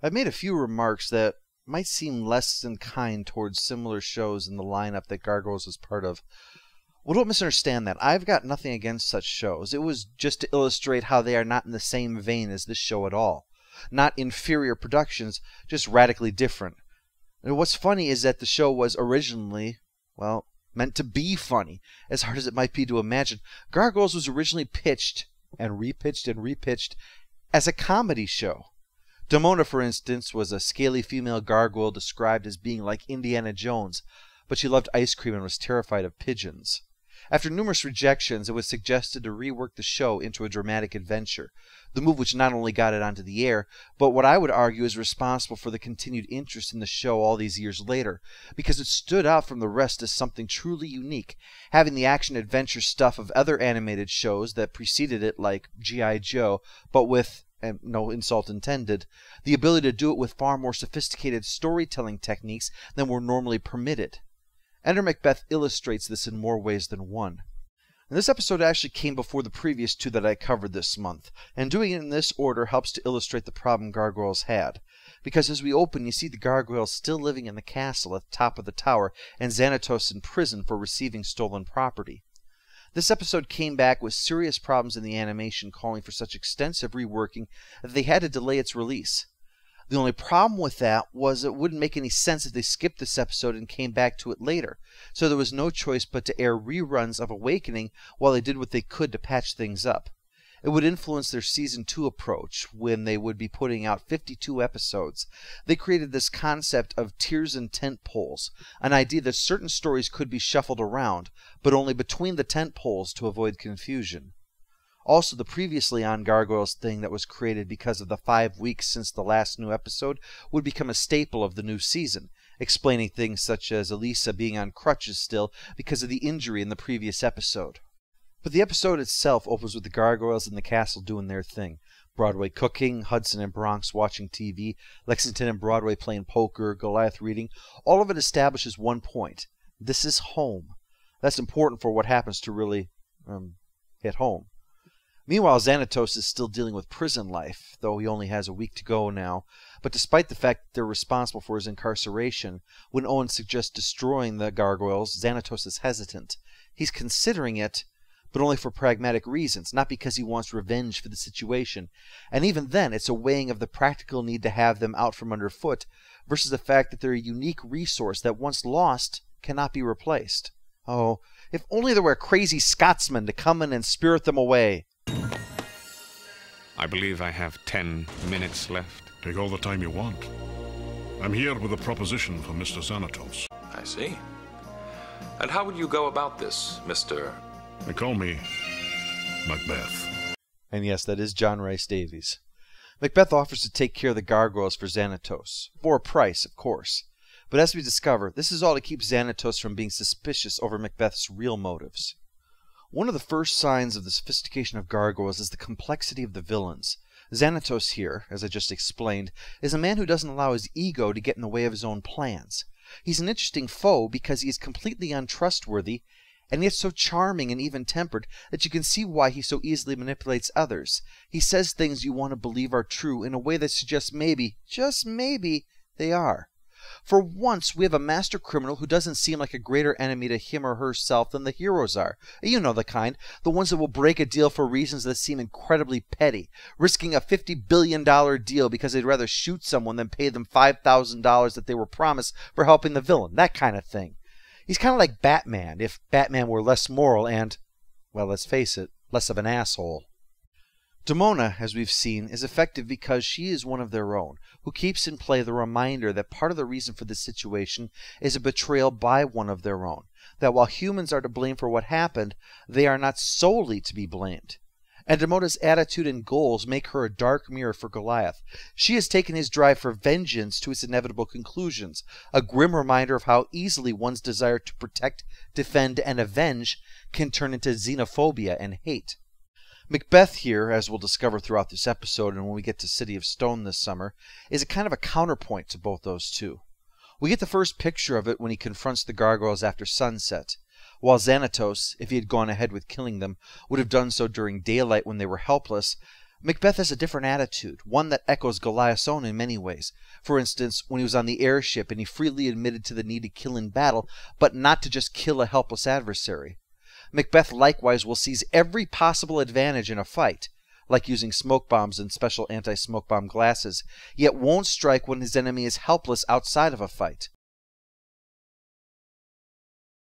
I've made a few remarks that might seem less than kind towards similar shows in the lineup that Gargoyles is part of. Well, don't misunderstand that. I've got nothing against such shows. It was just to illustrate how they are not in the same vein as this show at all. Not inferior productions, just radically different. And what's funny is that the show was originally, well, meant to be funny, as hard as it might be to imagine. Gargoyles was originally pitched and repitched as a comedy show. Demona, for instance, was a scaly female gargoyle described as being like Indiana Jones, but she loved ice cream and was terrified of pigeons. After numerous rejections, it was suggested to rework the show into a dramatic adventure, the move which not only got it onto the air, but what I would argue is responsible for the continued interest in the show all these years later, because it stood out from the rest as something truly unique, having the action-adventure stuff of other animated shows that preceded it like G.I. Joe, but with, and no insult intended, the ability to do it with far more sophisticated storytelling techniques than were normally permitted. Enter Macbeth illustrates this in more ways than one. And this episode actually came before the previous two that I covered this month, and doing it in this order helps to illustrate the problem Gargoyles had. Because as we open, you see the Gargoyles still living in the castle at the top of the tower, and Xanatos in prison for receiving stolen property. This episode came back with serious problems in the animation calling for such extensive reworking that they had to delay its release. The only problem with that was it wouldn't make any sense if they skipped this episode and came back to it later, so there was no choice but to air reruns of Awakening while they did what they could to patch things up. It would influence their Season 2 approach when they would be putting out 52 episodes. They created this concept of tiers and tent poles, an idea that certain stories could be shuffled around, but only between the tent poles to avoid confusion. Also, the previously on Gargoyles thing that was created because of the 5 weeks since the last new episode would become a staple of the new season, explaining things such as Elisa being on crutches still because of the injury in the previous episode. But the episode itself opens with the Gargoyles in the castle doing their thing. Broadway cooking, Hudson and Bronx watching TV, Lexington and Broadway playing poker, Goliath reading. All of it establishes one point. This is home. That's important for what happens to really hit home. Meanwhile, Xanatos is still dealing with prison life, though he only has a week to go now. But despite the fact that they're responsible for his incarceration, when Owen suggests destroying the Gargoyles, Xanatos is hesitant. He's considering it, but only for pragmatic reasons, not because he wants revenge for the situation. And even then, it's a weighing of the practical need to have them out from underfoot versus the fact that they're a unique resource that once lost cannot be replaced. Oh, if only there were a crazy Scotsman to come in and spirit them away. I believe I have 10 minutes left. Take all the time you want. I'm here with a proposition for Mr. Xanatos. I see. And how would you go about this, Mr.? They call me Macbeth. And yes, that is John Rhys Davies. Macbeth offers to take care of the Gargoyles for Xanatos. For a price, of course. But as we discover, this is all to keep Xanatos from being suspicious over Macbeth's real motives. One of the first signs of the sophistication of Gargoyles is the complexity of the villains. Xanatos here, as I just explained, is a man who doesn't allow his ego to get in the way of his own plans. He's an interesting foe because he is completely untrustworthy, and yet so charming and even-tempered that you can see why he so easily manipulates others. He says things you want to believe are true in a way that suggests maybe, just maybe, they are. For once, we have a master criminal who doesn't seem like a greater enemy to him or herself than the heroes are. You know the kind, the ones that will break a deal for reasons that seem incredibly petty, risking a $50 billion deal because they'd rather shoot someone than pay them $5,000 that they were promised for helping the villain, that kind of thing. He's kind of like Batman, if Batman were less moral and, well, let's face it, less of an asshole. Demona, as we've seen, is effective because she is one of their own, who keeps in play the reminder that part of the reason for this situation is a betrayal by one of their own, that while humans are to blame for what happened, they are not solely to be blamed. And Demona's attitude and goals make her a dark mirror for Goliath. She has taken his drive for vengeance to its inevitable conclusions, a grim reminder of how easily one's desire to protect, defend, and avenge can turn into xenophobia and hate. Macbeth here, as we'll discover throughout this episode and when we get to City of Stone this summer, is a kind of a counterpoint to both those two. We get the first picture of it when he confronts the Gargoyles after sunset, while Xanatos, if he had gone ahead with killing them, would have done so during daylight when they were helpless. Macbeth has a different attitude, one that echoes Goliath's own in many ways. For instance, when he was on the airship and he freely admitted to the need to kill in battle, but not to just kill a helpless adversary. Macbeth likewise will seize every possible advantage in a fight, like using smoke bombs and special anti-smoke bomb glasses, yet won't strike when his enemy is helpless outside of a fight.